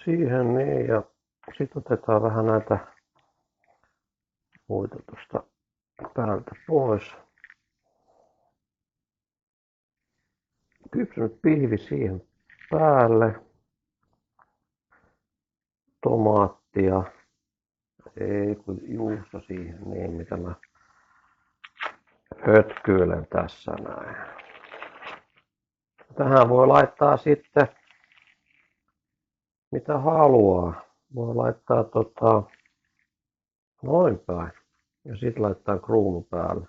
siihen niin ja sitten otetaan vähän näitä muita tuosta päältä pois. Kypsynyt pihvi siihen päälle. Tomaattia. Ei kun juusto siihen niin mitä mä hötkyilen tässä näin. Tähän voi laittaa sitten mitä haluaa. Voi laittaa noin päin. Ja sitten laittaa kruunu päälle.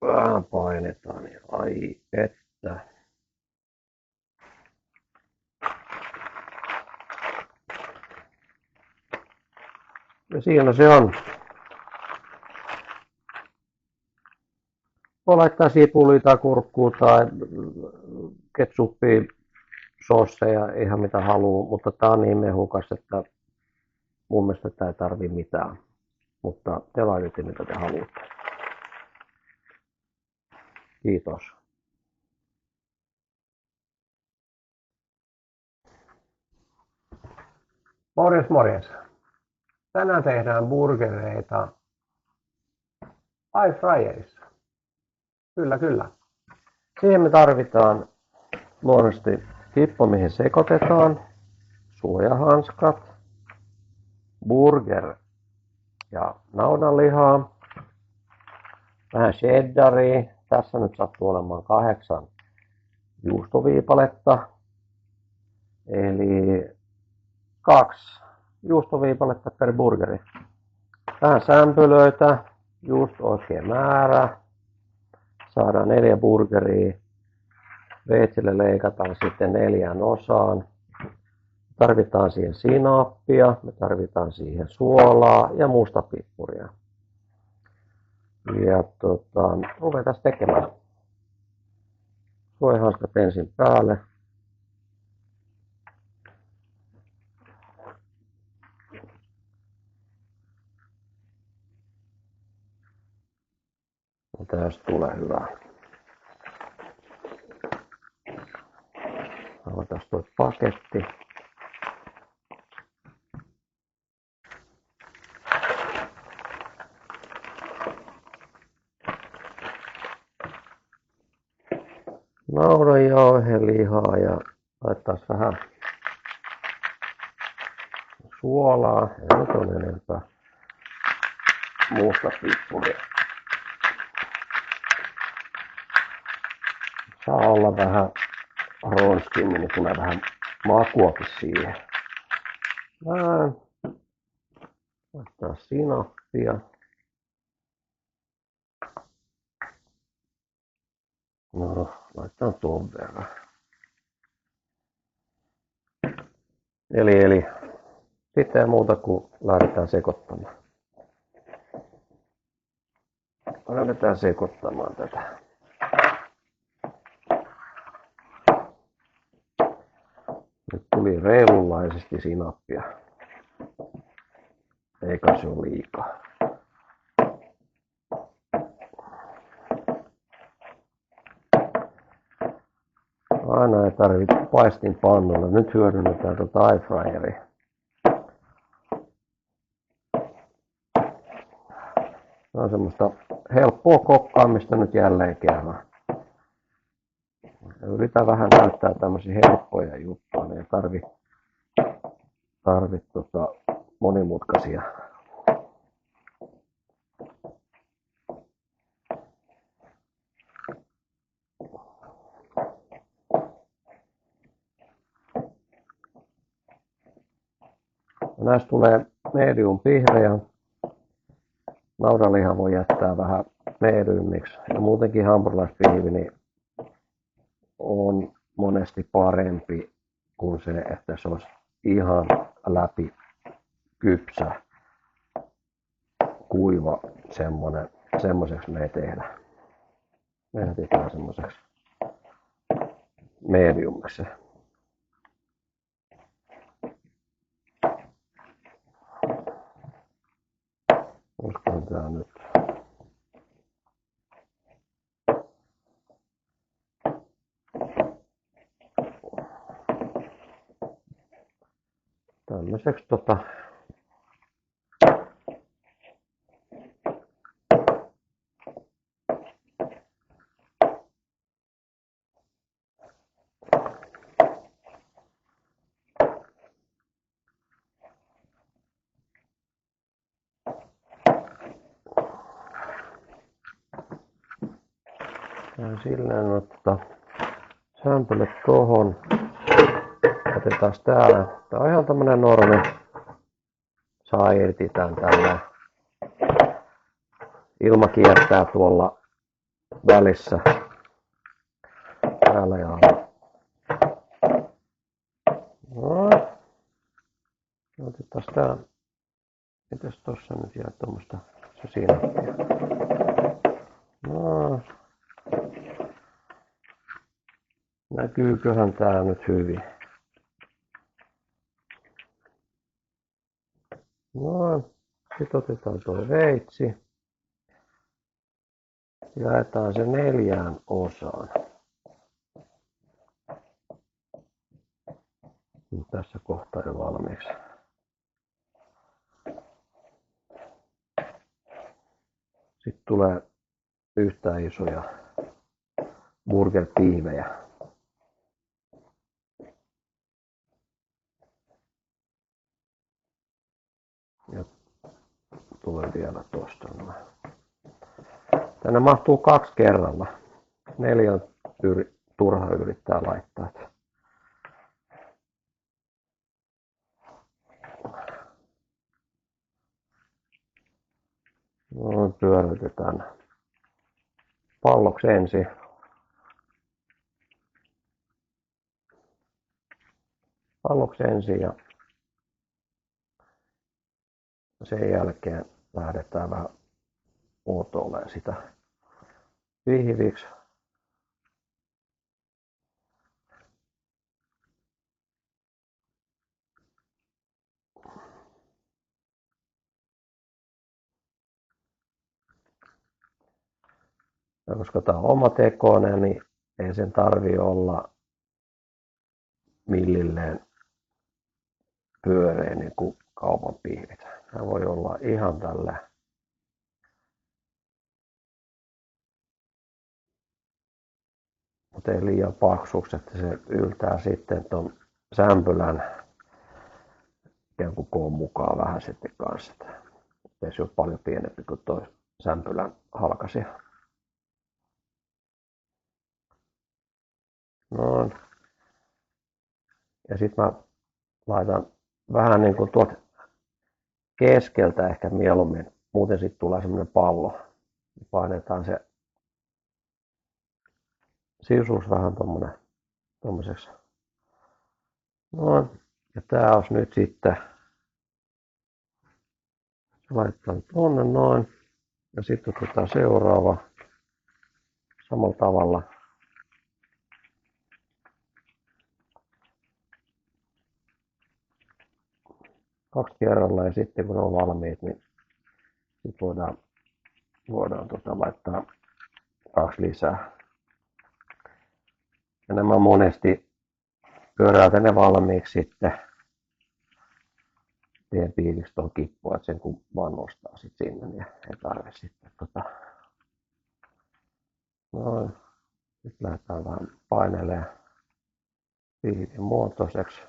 Vähän painetaan. Ai että. Ja siinä se on. Voi laittaa sipulia tai kurkkua tai ketsuppia, sosseja, ihan mitä haluaa, mutta tää on niin mehukas, että mun mielestä tää ei tarvii mitään. Mutta te laitatte mitä te haluatte. Kiitos. Morjes morjes. Tänään tehdään burgereita airfryerissa. Kyllä. Siihen me tarvitaan luonnollisesti kippo, mihin sekoitetaan, suojahanskat, burger ja naudanlihaa, vähän cheddaria. Tässä nyt sattuu olemaan 8 juustoviipaletta, eli 2 juustoviipaletta per burgeri. Vähän sämpylöitä, just oikea määrä. Saadaan 4 burgeria. Veitsille leikataan sitten 4 osaan. Tarvitaan siihen sinappia, me tarvitaan siihen suolaa ja mustapippuria. Ja ruvetaan tekemään. Suojahanskat ensin päälle. Tästä tulee hyvä. Avataan tuo paketti. Naudanjauhelihaa ja laittaa vähän suolaa. Ei nyt ole enempää. Mustapippuria. Saa olla vähän ronskimmin, niin tulee vähän makuakin siihen. Vähän laittaa sinappia. No, laitetaan tuon verran. Eli sitten ei muuta kuin lähdetään sekoittamaan. Lähdetään sekoittamaan tätä. Nyt tuli reilunlaisesti sinappia. Eikä se ole liikaa. Aina ei tarvitse paistinpannulla. Nyt hyödynnetään airfryeria. Se on semmoista helppoa kokkaamista nyt jälleen kerran. Yritän vähän näyttää tämmöisiä helppoja juttuja. Ne ei tarvitse monimutkaisia. Näistä tulee medium pihreä. Naudanliha voi jättää vähän mediumiksi. Ja muutenkin hampurilaispihvi niin on monesti parempi kuin se, että se olisi ihan läpi kypsä, kuiva semmonen. Semmoiseksi me ei tehdä. Me tehdään semmoiseksi mediumiksi. Olisikohan tää nyt? toiseksi ja silleen sämpylät tuohon. Otetaan täällä. Tää on ihan tämmönen normi. Saa irti tän tällä. Ilma kiertää tuolla välissä. Täällä ja alla. No. Otetaan tää. Mitäs tossa nyt jää tuommoista se sinappia? No. Näkyyköhän tää nyt hyvin? No. Sitten otetaan tuo veitsi. Jaetaan se 4 osaan. Tässä kohtaa jo valmiiksi. Sitten tulee yhtä isoja burgerpiivejä. Ja tulee vielä tuosta noin. Tänne mahtuu 2 kerralla. 4 on turha yrittää laittaa. No, pyöritetään palloksi ensin. Ja sen jälkeen lähdetään vähän muotoilemaan sitä pihviksi. Ja koska tämä on omatekoinen, niin ei sen tarvitse olla millilleen pyöreä niin kuin kaupan pihvit. Tämä voi olla ihan tällä. Mutta ei liian paksuksi, että se yltää sitten ton sämpylän ikään kuin koon mukaan vähän sitten kanssa. Ei se ole paljon pienempi kuin tuo sämpylän halkaisija. No. Ja sitten mä laitan vähän niin kuin tuolta keskeltä ehkä mieluummin. Muuten sitten tulee semmoinen pallo. Painetaan se sisuus vähän tommoseksi. Noin. Ja tää olisi nyt sitten. Laitetaan tonne noin. Ja sitten otetaan seuraava. Samalla tavalla. Kaksi kerralla ja sitten kun ne on valmiit, niin sit voidaan laittaa 2 lisää. Ja nämä monesti pyöräytän ne valmiiksi sitten. Teen piiriksi tuon kippua, että sen kun vaan nostaa sit sinne, niin ei tarvitse sitten noin. Nyt lähdetään vähän painelemaan piirin muotoiseksi.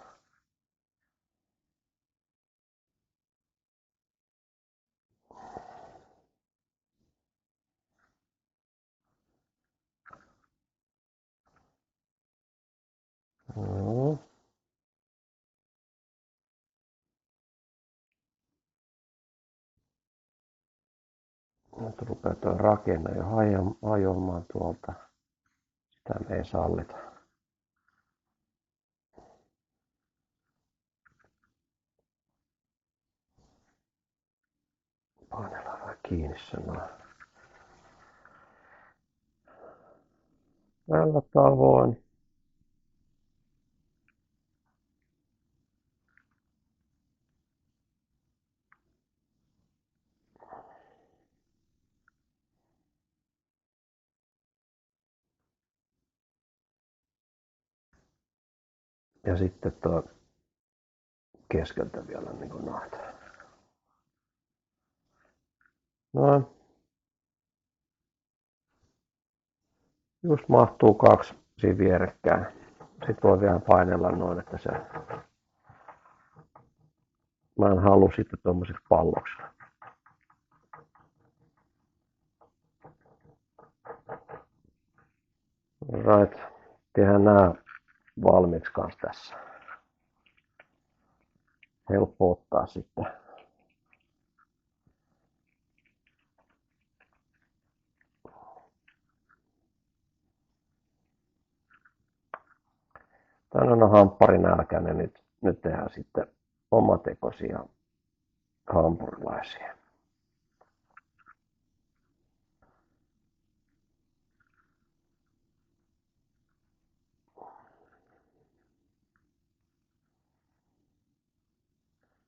No. Nyt rupeaa tuo rakenne jo hajoamaan tuolta. Sitä me ei sallita. Painellaan vähän kiinni sen noin. Tällä tavoin. Ja sitten keskeltä vielä niin kuin noita. No, just mahtuu 2 siinä vierekkäin. Sitten voi vielä painella noin, että se... Mä en halua sitten tommoseksi palloksi. Right. Tehdään nää valmiiksi kanssa tässä. Helppo ottaa sitten. Tänään on hampparinälkäinen, niin nyt tehdään sitten omatekoisia hampurilaisia.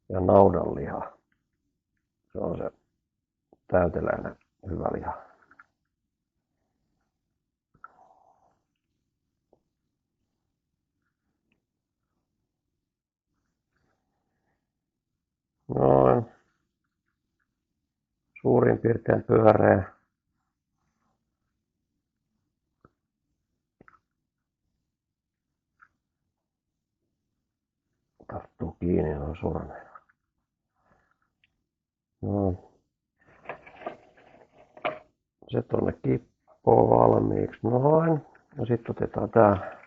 Ja naudanliha. Se on se täyteläinen hyvä liha. Noin. Suurin piirtein pyöreä. Tarttuu kiinni noin sormeen. No. Se tonne kippoon valmiiksi. Noin. Ja sitten otetaan tää.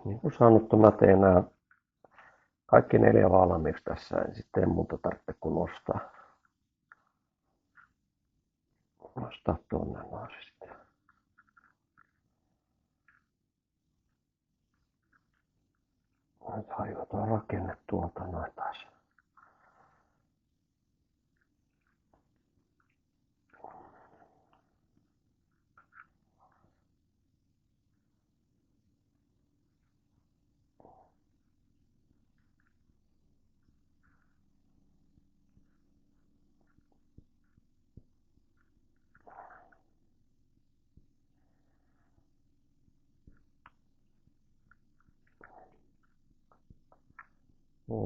Niin kuin sanottu, mä teen nämä kaikki 4 valmiiksi tässä. En sitten muuta tarvitse kuin nostaa. Nostaa tonne noin sitten. Nyt hajotaan rakenne tuolta noin taas.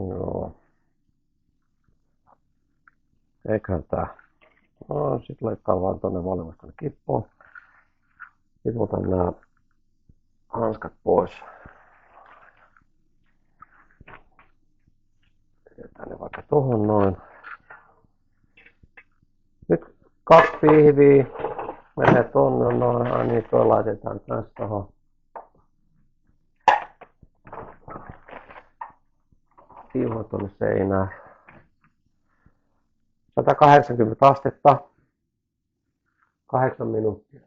Joo. Eiköhän tää. No, sit laittaa vaan tonne valmiiksi tonne kippoon. Sit otan nää hanskat pois. Jätän ne vaikka tohon noin. Nyt 2 pihviä menee tonne noin. Niin toi laitetaan tässä tohon. Tiivo tonne seinään. 180 astetta. 8 minuuttia.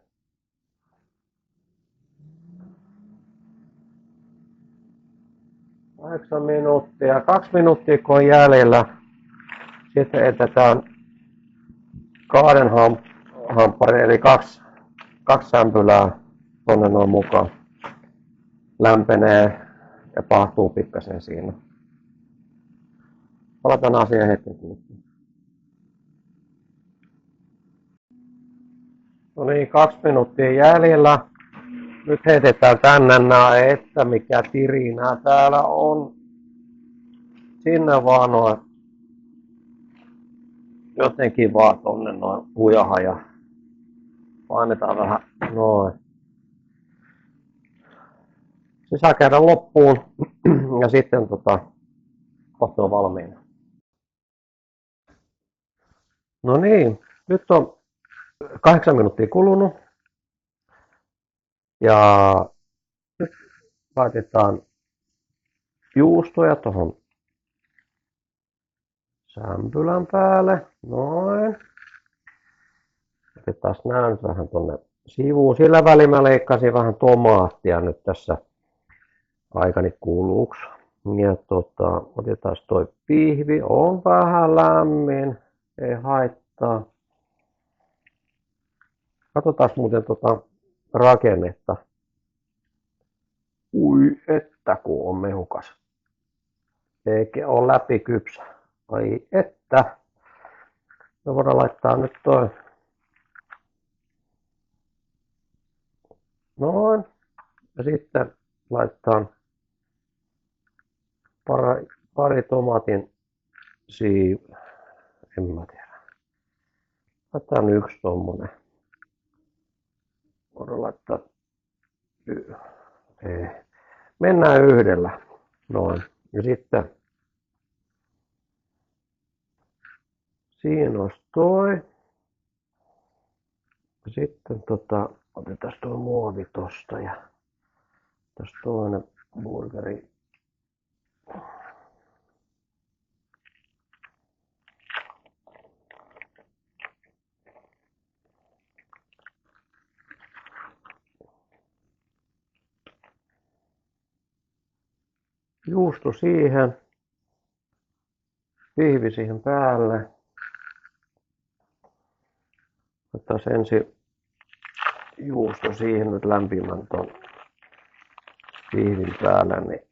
8 minuuttia. 2 minuuttia kun on jäljellä. Sitten etetään 2 hampparin eli 2 sämpylää tonne noin mukaan. Lämpenee ja pahtuu pikkasen siinä. Palataan asiaan hetken kuluttua. No niin, 2 minuuttia jäljellä. Nyt heitetään tänne nää, että mikä tirinää täällä on. Sinne vaan noin. Jotenkin vaan tonne noin hujaha ja painetaan vähän noin. Sisäkäydä loppuun ja sitten kohta on valmiina. No niin, nyt on 8 minuuttia kulunut. Ja nyt laitetaan juustoja tuohon sämpylän päälle. Noin. Otetaan nämä nyt vähän tuonne sivuun. Sillä välin mä leikkasin vähän tomaattia nyt tässä aikani kuluksi. Ja otetaan toi pihvi. On vähän lämmin. Ei haittaa. Katsotaan muuten rakennetta. Ui, että kun on mehukas. Eikä ole läpikypsä. Ai että. Me voidaan laittaa nyt toi Noin. Ja sitten laitetaan pari tomatin en mä tiedä. Laitetaan yksi tommonen. Voidaan laittaa ei. Mennään yhdellä. Noin. Ja sitten siinä olisi toi. Ja sitten otetaan tuo muovi tosta ja tässä toinen burgeri. Juusto siihen. Pihvi siihen päälle. Otetaan ensin juusto siihen nyt lämpimän ton pihvin päälle.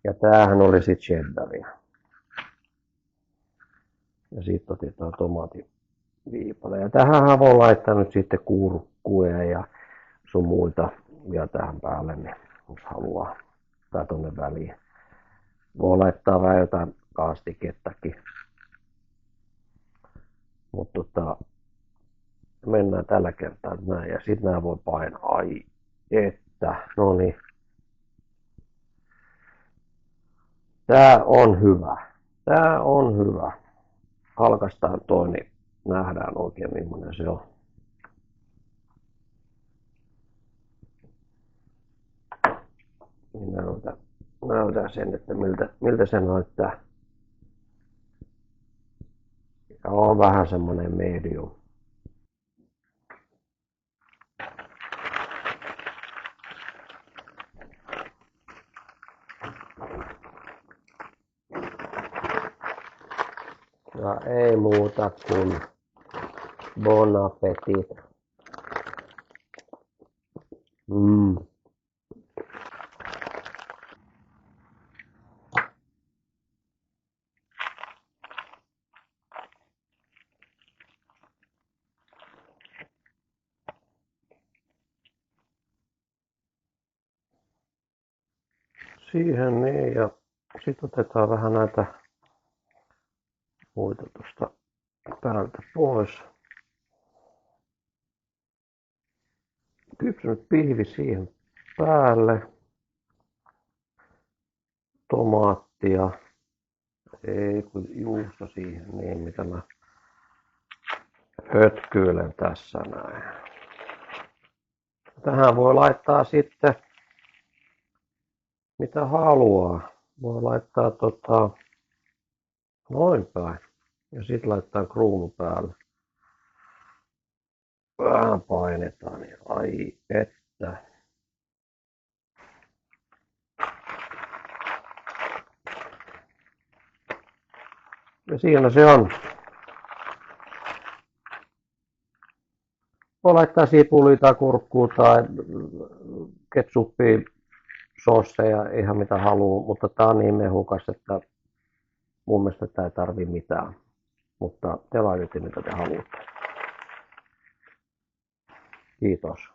Ja tämähän oli sit cheddaria. Ja sitten otetaan tomaattiviipale. Ja tähän voi laittaa nyt sitten kurkkuja ja sun muita vielä tähän päälle, niin jos haluaa. Tai tonne väliin. Voi laittaa vähän jotain kaastikettakin. Mutta mennään tällä kertaa näin. Ja sit nää voi painaa. Ai että. No niin. Tää on hyvä. Tää on hyvä. Halkaistaan toi, niin nähdään oikein millainen se on. Niin näytän sen, että miltä se näyttää. Ja on vähän semmonen medium. Ja ei muuta kuin bon appetit. Siihen niin, ja sitten otetaan vähän näitä muita tuosta päältä pois. Kypsynyt pihvi siihen päälle. Tomaattia. Ei kun juusto siihen, niin mitä mä hötkyilen tässä näin. Tähän voi laittaa sitten mitä haluaa. Voi laittaa noin päin. Ja sitten laittaa kruunu päälle. Vähän painetaan, niin ai että. Ja siinä se on. Voi laittaa sipulia tai kurkkua tai ketsuppia, sosseja, ihan mitä haluaa, mutta tää on niin mehukas, että mun mielestä tää ei tarvii mitään. Mutta te laitatte mitä te haluatte. Kiitos.